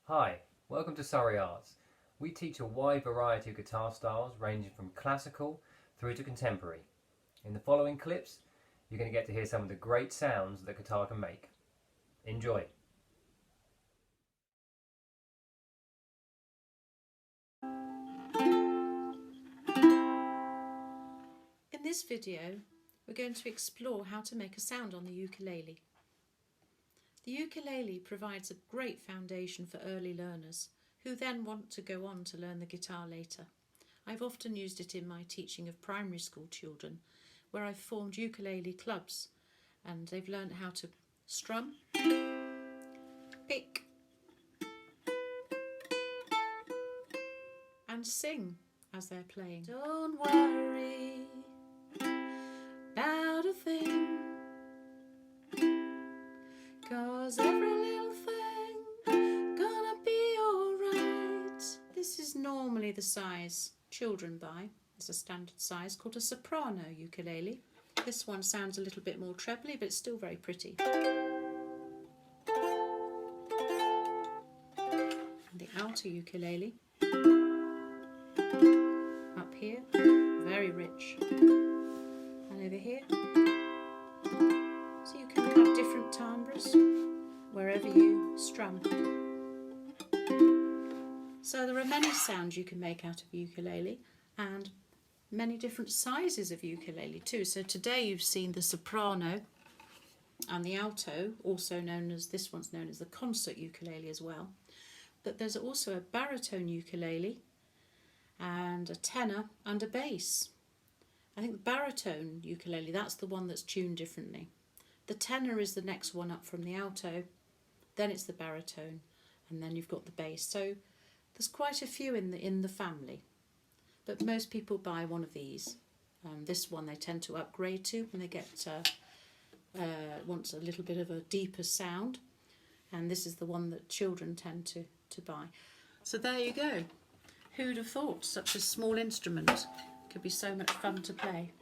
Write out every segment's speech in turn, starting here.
Hi, welcome to Surrey Arts. We teach a wide variety of guitar styles ranging from classical through to contemporary. In the following clips, you're going to get to hear some of the great sounds that guitar can make. Enjoy! In this video, we're going to explore how to make a sound on the ukulele. The ukulele provides a great foundation for early learners who then want to go on to learn the guitar later. I've often used it in my teaching of primary school children, where I've formed ukulele clubs and they've learned how to strum, pick and sing as they're playing. Don't worry about a thing, 'cause every little thing gonna be alright. This is normally the size children buy. It's a standard size called a soprano ukulele. This one sounds a little bit more trebly, but it's still very pretty. And the alto ukulele, up here, very rich. And over here, so you can have different timbres wherever you strum. So there are many sounds you can make out of ukulele and many different sizes of ukulele too. So today you've seen the soprano and the alto, also known as, this one's known as the concert ukulele as well. But there's also a baritone ukulele and a tenor and a bass. I think the baritone ukulele, that's the one that's tuned differently. The tenor is the next one up from the alto, then it's the baritone, and then you've got the bass. So there's quite a few in the family, but most people buy one of these. This one they tend to upgrade to when they get wants a little bit of a deeper sound, and this is the one that children tend to buy. So there you go. Who'd have thought such a small instrument could be so much fun to play?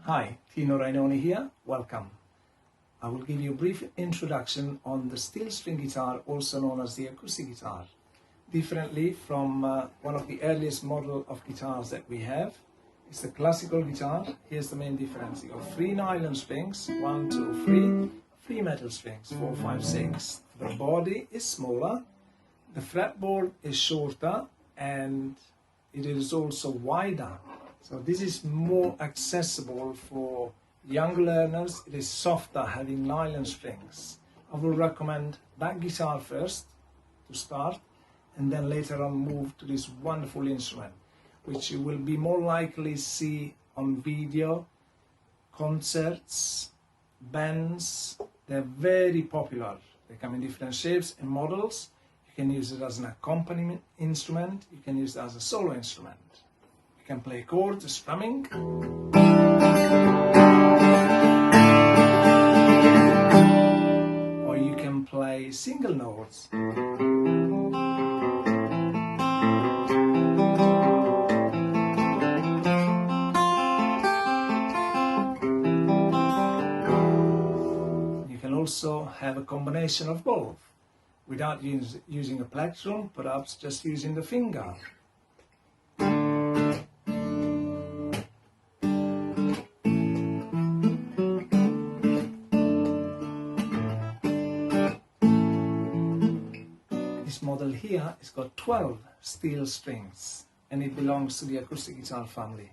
Hi, Tino Rainoni here, welcome. I will give you a brief introduction on the steel string guitar, also known as the acoustic guitar. Differently from one of the earliest model of guitars that we have, it's the classical guitar. Here's the main difference. You got 3 nylon strings, 1, 2, 3, 3 metal strings, 4, 5, 6. The body is smaller, the fretboard is shorter, and it is also wider. So this is more accessible for young learners. It is softer, having nylon strings. I will recommend that guitar first to start, and then later on move to this wonderful instrument, which you will be more likely see on video, concerts, bands. They're very popular. They come in different shapes and models. You can use it as an accompaniment instrument. You can use it as a solo instrument. You can play chords, strumming. Or you can play single notes. You can also have a combination of both, without using a plectrum, perhaps just using the finger. This model here has got 12 steel strings, and it belongs to the acoustic guitar family.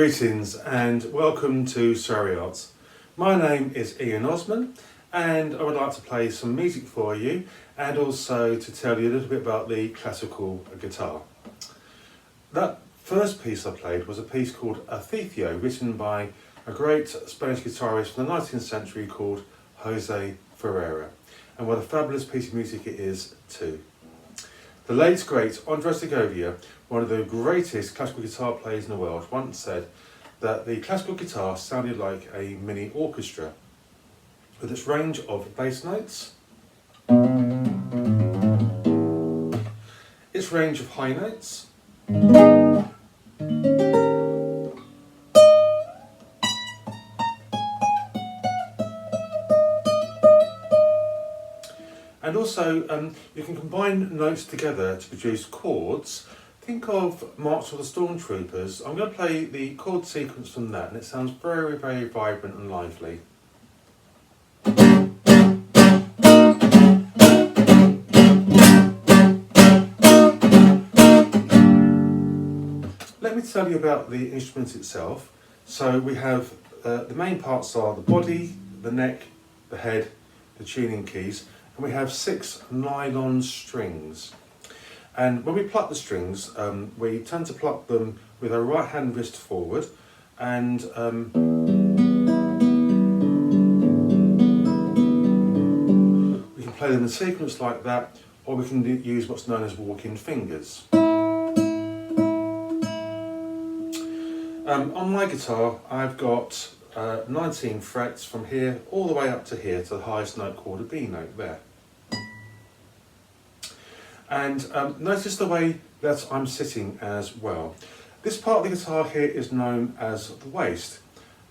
Greetings and welcome to Surrey Arts. My name is Ian Osman and I would like to play some music for you and also to tell you a little bit about the classical guitar. That first piece I played was a piece called Athethio, written by a great Spanish guitarist from the 19th century called Jose Ferreira. And what a fabulous piece of music it is too. The late great Andres Segovia, one of the greatest classical guitar players in the world, once said that the classical guitar sounded like a mini orchestra with its range of bass notes, its range of high notes, and also you can combine notes together to produce chords. Think of March of the Stormtroopers. I'm going to play the chord sequence from that and it sounds very, very vibrant and lively. Let me tell you about the instrument itself. So we have the main parts are the body, the neck, the head, the tuning keys, and we have 6 nylon strings. And when we pluck the strings, we tend to pluck them with our right hand wrist forward, and we can play them in sequence like that, or we can use what's known as walking fingers. On my guitar, I've got 19 frets from here all the way up to here, to the highest note called a B note there. And notice the way that I'm sitting as well. This part of the guitar here is known as the waist,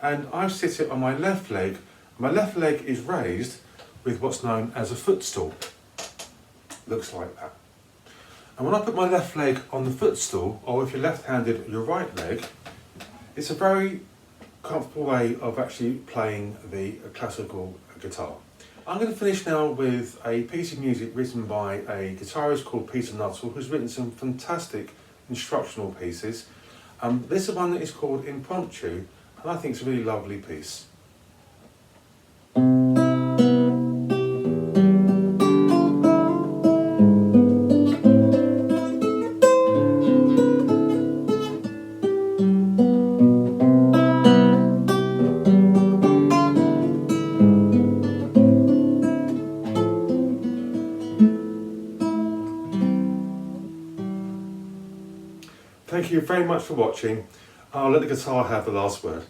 and I sit it on my left leg. My left leg is raised with what's known as a footstool. Looks like that. And when I put my left leg on the footstool, or if you're left-handed, your right leg, it's a very comfortable way of actually playing the classical guitar. I'm going to finish now with a piece of music written by a guitarist called Peter Nuttall, who's written some fantastic instructional pieces. This is one that is called Impromptu, and I think it's a really lovely piece. Thank you very much for watching. I'll let the guitar have the last word.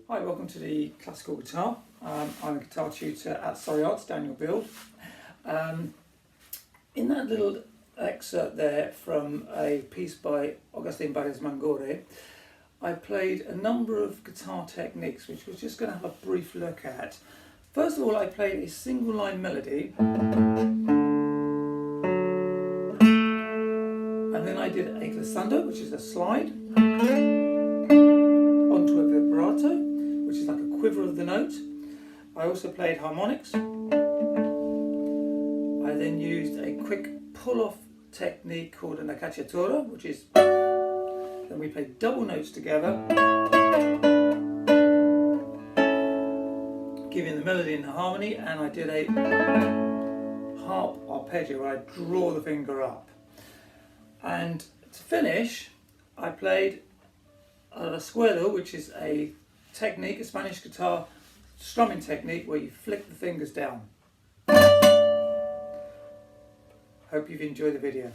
Hi, welcome to the Classical Guitar. I'm a guitar tutor at Surrey Arts, Daniel Build. In that little excerpt there from a piece by Agustin Mangore, I played a number of guitar techniques which we're just going to have a brief look at. First of all, I played a single line melody, and then I did a glissando, which is a slide, onto a vibrato, which is like a quiver of the note. I also played harmonics. I then used a quick pull-off technique called a Nakacciatura, which is then we played double notes together, giving the melody and the harmony, and I did a harp arpeggio where I draw the finger up. And to finish, I played a squirrel, which is a technique, a Spanish guitar strumming technique where you flick the fingers down. Hope you've enjoyed the video.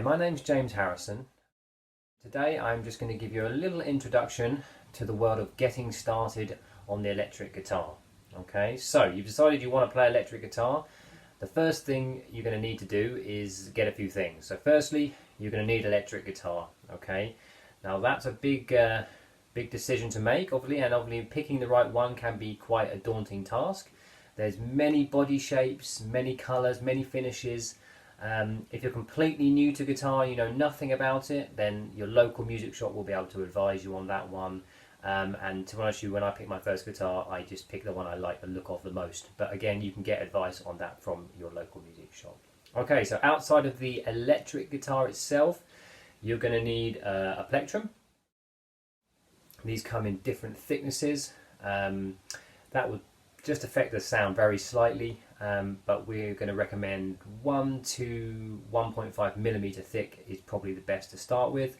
my name's James Harrison. Today I'm just going to give you a little introduction to the world of getting started on the electric guitar. Okay, so you've decided you want to play electric guitar. The first thing you're going to need to do is get a few things. So firstly, you're going to need electric guitar. Okay, now that's a big decision to make, obviously, and obviously picking the right one can be quite a daunting task. There's many body shapes, many colours, many finishes. If you're completely new to guitar, you know nothing about it, then your local music shop will be able to advise you on that one. And to be honest with you, when I picked my first guitar, I just picked the one I like the look of the most. But again, you can get advice on that from your local music shop. Okay, so outside of the electric guitar itself, you're going to need a plectrum. These come in different thicknesses. That would just affect the sound very slightly. But we're going to recommend 1 to 1.5 millimeter thick is probably the best to start with.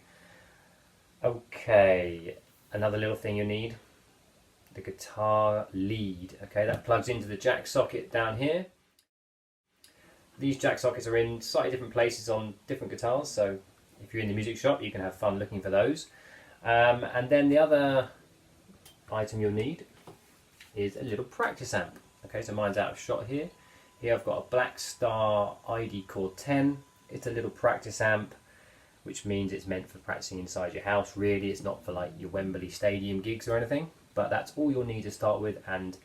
Okay, another little thing you need, the guitar lead. Okay, that plugs into the jack socket down here. These jack sockets are in slightly different places on different guitars, so if you're in the music shop you can have fun looking for those. And then the other item you'll need is a little practice amp. Okay, so mine's out of shot here. Here I've got a Black Star ID Core 10. It's a little practice amp, which means it's meant for practicing inside your house. Really, it's not for like your Wembley Stadium gigs or anything, but that's all you'll need to start with, and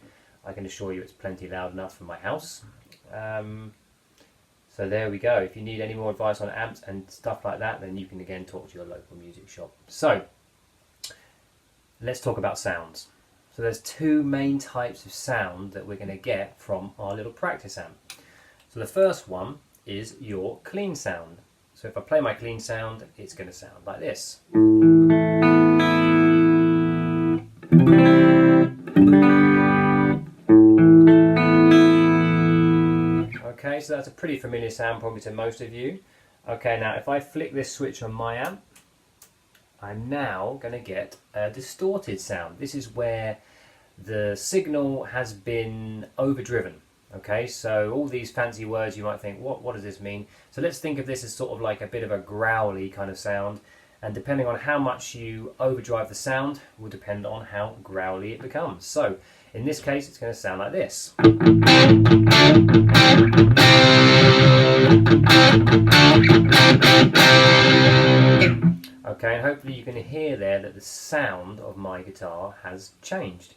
I can assure you it's plenty loud enough for my house. So there we go. If you need any more advice on amps and stuff like that, then you can again talk to your local music shop. So let's talk about sounds. So there's two main types of sound that we're going to get from our little practice amp. So the first one is your clean sound. So if I play my clean sound, it's going to sound like this. Okay, so that's a pretty familiar sound probably to most of you. Okay, now if I flick this switch on my amp, I'm now going to get a distorted sound. This is where the signal has been overdriven. Okay, so all these fancy words you might think, what does this mean? So let's think of this as sort of like a bit of a growly kind of sound, and depending on how much you overdrive the sound will depend on how growly it becomes. So in this case it's going to sound like this. Okay, and hopefully you can hear there that the sound of my guitar has changed.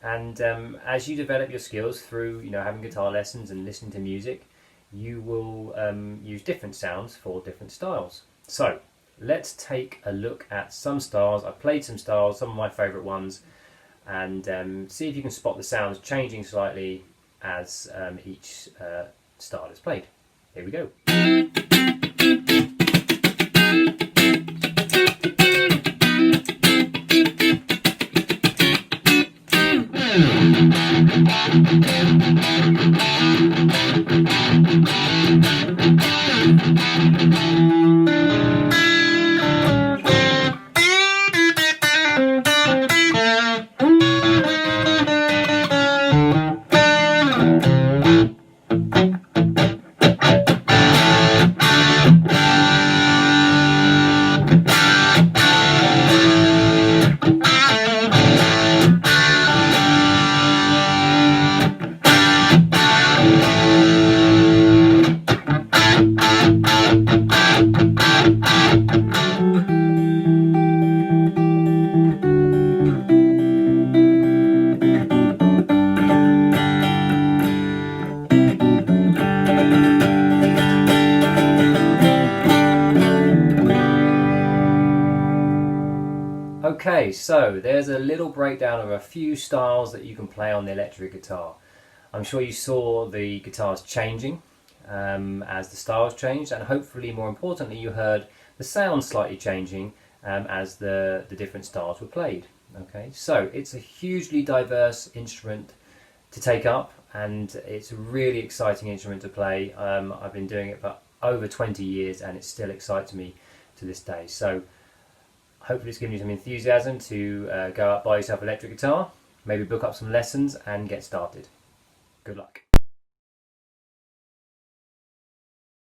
And as you develop your skills through, having guitar lessons and listening to music, you will use different sounds for different styles. So let's take a look at some styles. I've played some styles, some of my favourite ones, and see if you can spot the sounds changing slightly as each style is played. Here we go. Okay, so there's a little breakdown of a few styles that you can play on the electric guitar. I'm sure you saw the guitars changing as the styles changed, and hopefully more importantly you heard the sound slightly changing as the different styles were played. Okay, so it's a hugely diverse instrument to take up, and it's a really exciting instrument to play. I've been doing it for over 20 years and it still excites me to this day. So hopefully it's given you some enthusiasm to go out, buy yourself an electric guitar, maybe book up some lessons and get started. Good luck.